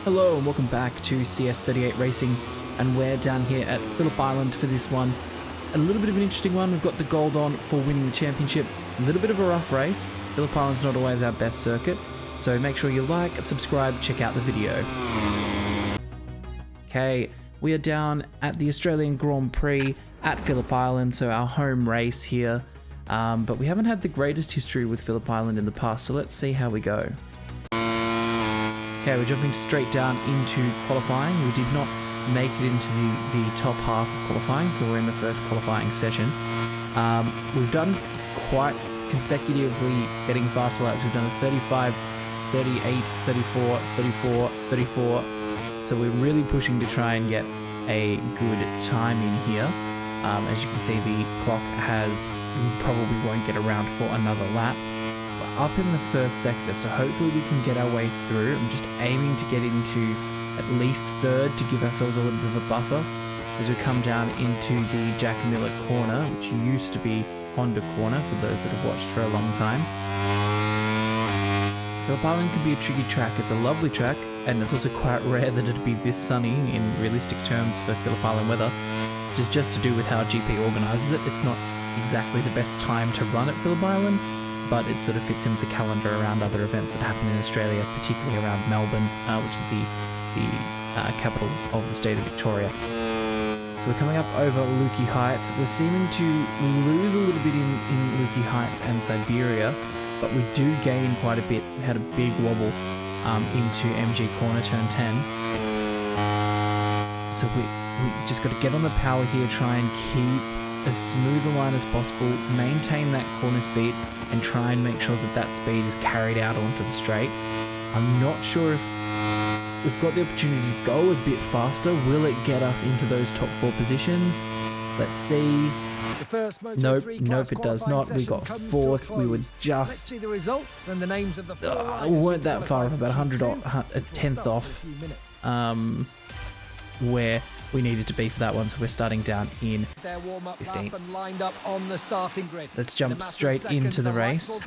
Hello and welcome back to CS38 Racing, and we're down here at Phillip Island for this one. A little bit of an interesting one. We've got the gold on for winning the championship. A little bit of a rough race. Phillip Island's not always our best circuit, so make sure you like, subscribe, check out the video. Okay, we are down at the Australian Grand Prix at Phillip Island, so our home race here. But we haven't had the greatest history with Phillip Island in the past, so let's see how we go. Okay, we're jumping straight down into qualifying. We did not make it into the top half of qualifying, so we're in the first qualifying session. We've done quite consecutively getting faster laps. We've done a 35, 38, 34, 34, 34. So we're really pushing to try and get a good time in here. As you can see, the clock probably won't get around for another lap. We're up in the first sector, so hopefully we can get our way through. I'm just aiming to get into at least third to give ourselves a little bit of a buffer as we come down into the Jack Miller corner, which used to be Honda corner for those that have watched for a long time. Phillip Island can be a tricky track. It's a lovely track, and it's also quite rare that it'd be this sunny in realistic terms for Phillip Island weather, which is just to do with how GP organises it. It's not exactly the best time to run at Phillip Island, but it sort of fits in with the calendar around other events that happen in Australia, particularly around Melbourne, which is the capital of the state of Victoria. So we're coming up over Lukey Heights. We lose a little bit in Lukey Heights and Siberia, but we do gain quite a bit. We had a big wobble into MG corner turn 10. So we just got to get on the power here, try and keep as smooth a line as possible, maintain that corner speed, and try and make sure that speed is carried out onto the straight. I'm not sure if we've got the opportunity to go a bit faster. Will it get us into those top 4 positions? Let's see. Nope, it does not. We got 4th. We were just weren't that far off, about a tenth off where we needed to be for that one, so we're starting down in 15th. Let's jump straight into the race.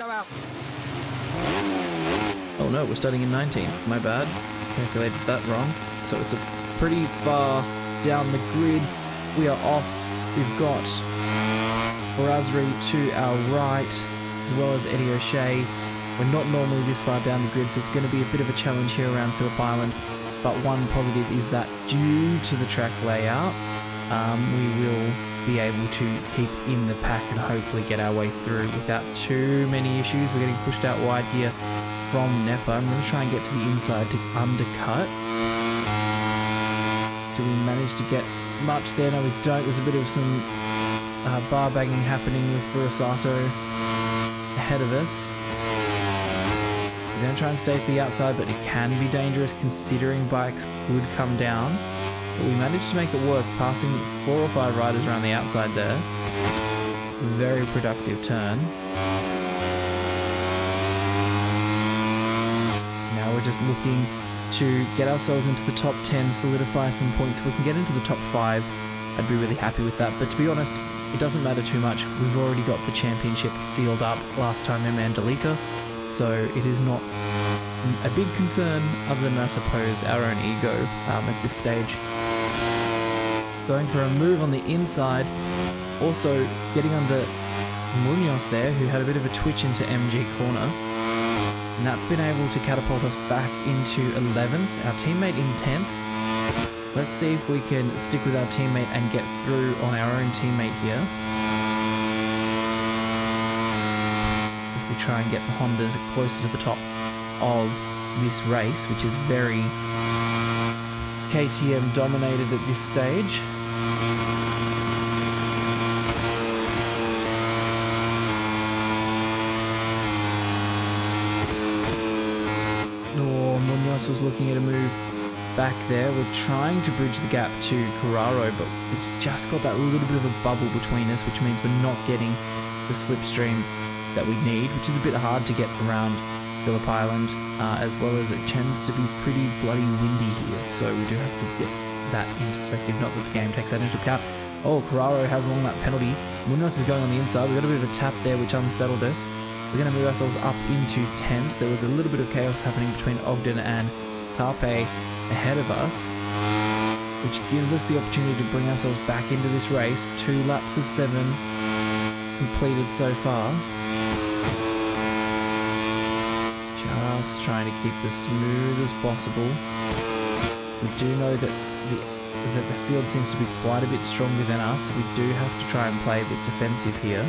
Oh no, we're starting in 19th. My bad. Calculated that wrong. So it's a pretty far down the grid. We are off. We've got Razri to our right, as well as Eddie O'Shea. We're not normally this far down the grid, so it's going to be a bit of a challenge here around Phillip Island. But one positive is that due to the track layout, we will be able to keep in the pack and hopefully get our way through without too many issues. We're getting pushed out wide here from Nepa. I'm going to try and get to the inside to undercut. Do we manage to get much there? No, we don't. There's a bit of some bar bagging happening with Furusato ahead of us. We're going to try and stay to the outside, but it can be dangerous considering bikes could come down. But we managed to make it work, passing 4 or 5 riders around the outside there. Very productive turn. Now we're just looking to get ourselves into the top 10, solidify some points. If we can get into the top 5, I'd be really happy with that. But to be honest, it doesn't matter too much. We've already got the championship sealed up last time in Mandalika. So it is not a big concern other than, I suppose, our own ego at this stage. Going for a move on the inside. Also getting under Munoz there, who had a bit of a twitch into MG corner. And that's been able to catapult us back into 11th. Our teammate in 10th. Let's see if we can stick with our teammate and get through on our own teammate here. We try and get the Hondas closer to the top of this race, which is very KTM dominated at this stage. Munoz was looking at a move back there. We're trying to bridge the gap to Carraro, but it's just got that little bit of a bubble between us, which means we're not getting the slipstream that we need, which is a bit hard to get around Phillip Island, as well as it tends to be pretty bloody windy here, so we do have to get that into perspective. Not that the game takes that into account. Oh, Carraro has along that penalty. Munoz is going on the inside. We got a bit of a tap there, which unsettled us. We're going to move ourselves up into 10th. There was a little bit of chaos happening between Ogden and Carpe ahead of us, which gives us the opportunity to bring ourselves back into this race. 2 laps of 7 completed so far. Just trying to keep as smooth as possible. We do know that the field seems to be quite a bit stronger than us. We do have to try and play a bit defensive here.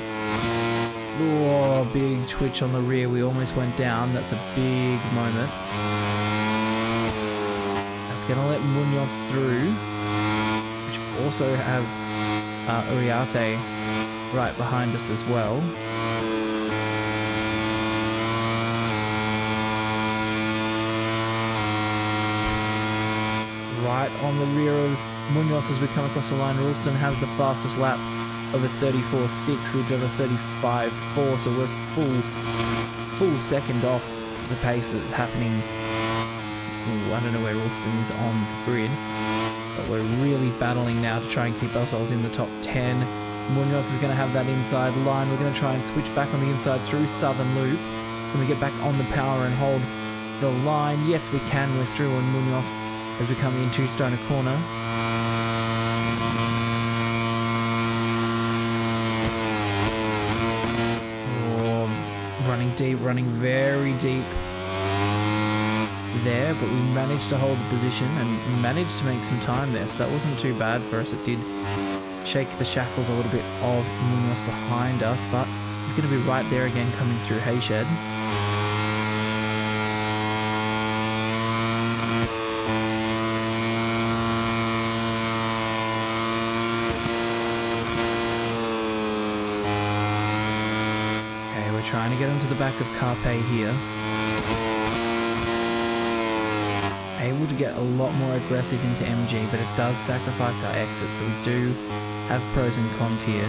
Oh, big twitch on the rear. We almost went down. That's a big moment. That's going to let Munoz through, which also have Uriarte right behind us as well. Right on the rear of Munoz as we come across the line. Ralston has the fastest lap of a 34.6. We drove a 35.4, so we're full second off the pace that's happening. I don't know where Ralston is on the grid, but we're really battling now to try and keep ourselves in the top 10. Munoz is going to have that inside line. We're going to try and switch back on the inside through Southern Loop. Can we get back on the power and hold the line? Yes, we can. We're through on Munoz as we come into Stoner Corner. Oh, running deep, running very deep there, but we managed to hold the position and managed to make some time there, so that wasn't too bad for us. It did shake the shackles a little bit of Munoz behind us, but he's going to be right there again coming through Hayshed. Trying to get onto the back of Carpe here. Able to get a lot more aggressive into MG, but it does sacrifice our exit, so we do have pros and cons here.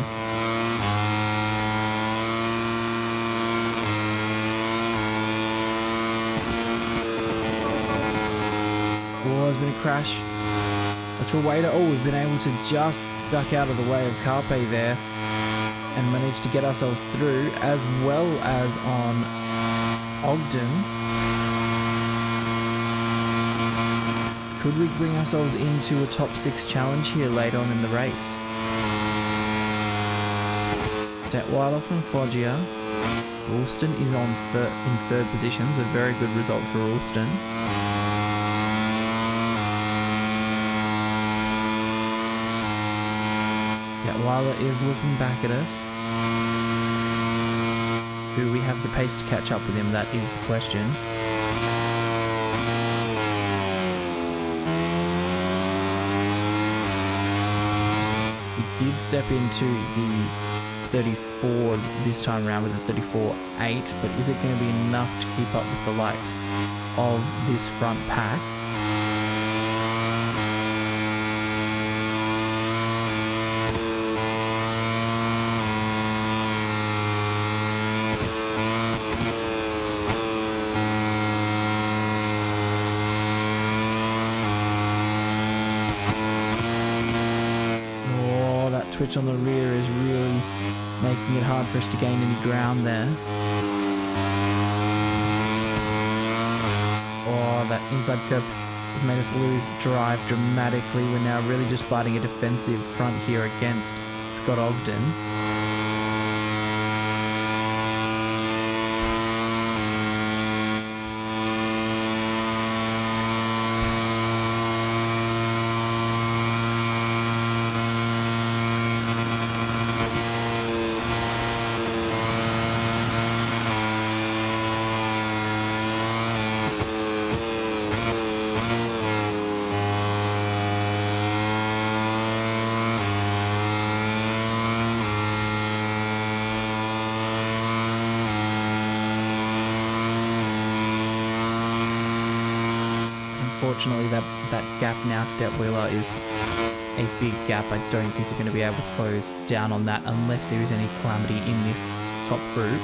Oh, there's been a crash. That's Rueda. Oh, we've been able to just duck out of the way of Carpe there and managed to get ourselves through, as well as on Ogden. Could we bring ourselves into a top 6 challenge here later on in the race? Detweiler from Foggia. Ralston is on in third position, so a very good result for Ralston. Detweiler is looking back at us. Do we have the pace to catch up with him? That is the question. He did step into the 34s this time around with a 34.8, but is it going to be enough to keep up with the likes of this front pack? Twitch on the rear is really making it hard for us to gain any ground there. Oh, that inside curb has made us lose drive dramatically. We're now really just fighting a defensive front here against Scott Ogden. Unfortunately, that gap now to Detweiler is a big gap. I don't think we're going to be able to close down on that unless there is any calamity in this top group.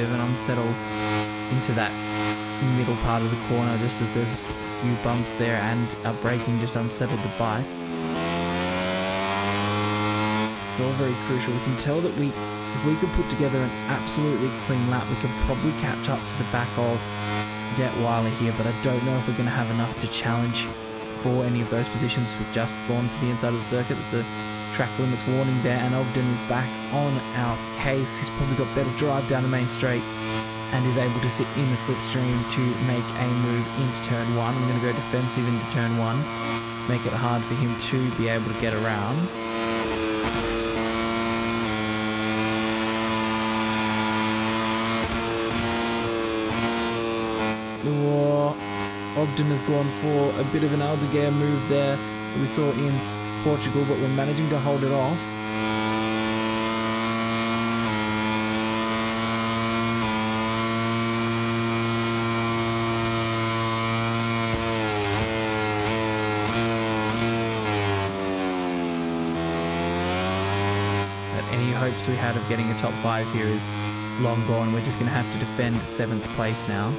of an unsettle into that middle part of the corner, just as there's a few bumps there, and our braking just unsettled the bike. It's all very crucial. We can tell that if we could put together an absolutely clean lap, we could probably catch up to the back of Detweiler here, but I don't know if we're going to have enough to challenge for any of those positions. We've just gone to the inside of the circuit. It's a track limits warning there, and Ogden is back on our case. He's probably got better drive down the main straight and is able to sit in the slipstream to make a move into turn 1. I'm going to go defensive into turn 1, make it hard for him to be able to get around. Ogden has gone for a bit of an Aldeguer move there that we saw in Portugal, but we're managing to hold it off. But any hopes we had of getting a top 5 here is long gone. We're just going to have to defend 7th place now.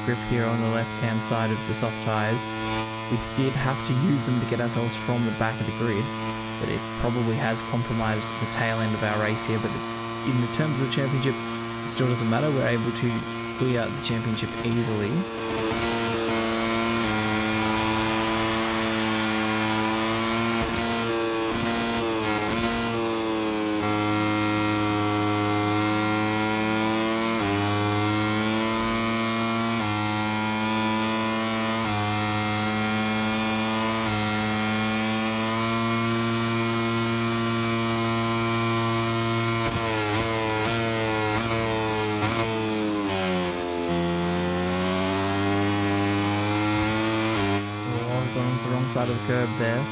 Grip here on the left hand side of the soft tyres. We did have to use them to get ourselves from the back of the grid, but it probably has compromised the tail end of our race here. But in the terms of the championship, it still doesn't matter. We're able to clear the championship easily. Side of the curb there.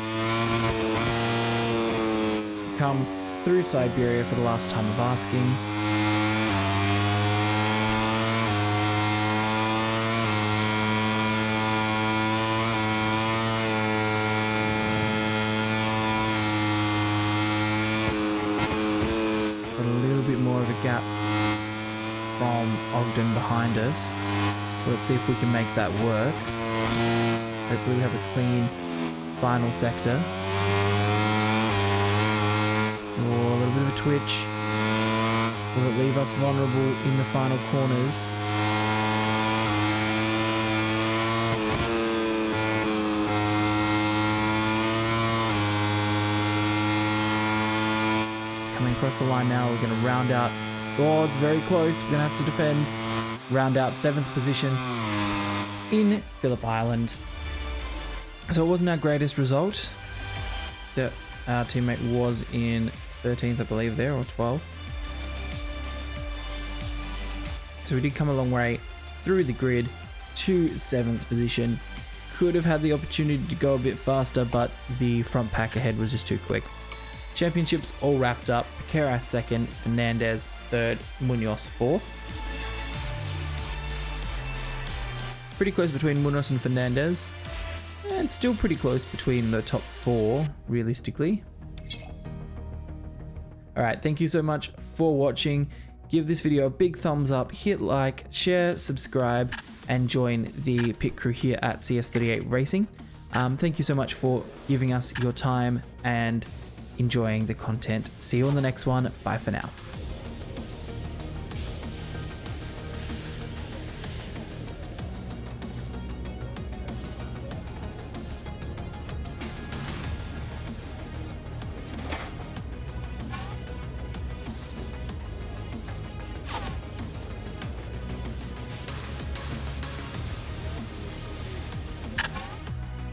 Come through Siberia for the last time of asking. Got a little bit more of a gap from Ogden behind us. So let's see if we can make that work. Hopefully we have a clean final sector. Oh, a little bit of a twitch. Will it leave us vulnerable in the final corners? Coming across the line now, we're going to round out. Oh, it's very close. We're going to have to defend. Round out 7th position in Phillip Island. So it wasn't our greatest result. Our teammate was in 13th, I believe, there, or 12th. So we did come a long way through the grid to 7th position. Could have had the opportunity to go a bit faster, but the front pack ahead was just too quick. Championships all wrapped up. Keras 2nd, Fernandez 3rd, Munoz 4th. Pretty close between Munoz and Fernandez. And still pretty close between the top 4, realistically. Alright, thank you so much for watching. Give this video a big thumbs up, hit like, share, subscribe, and join the pit crew here at CS38 Racing. Thank you so much for giving us your time and enjoying the content. See you on the next one. Bye for now.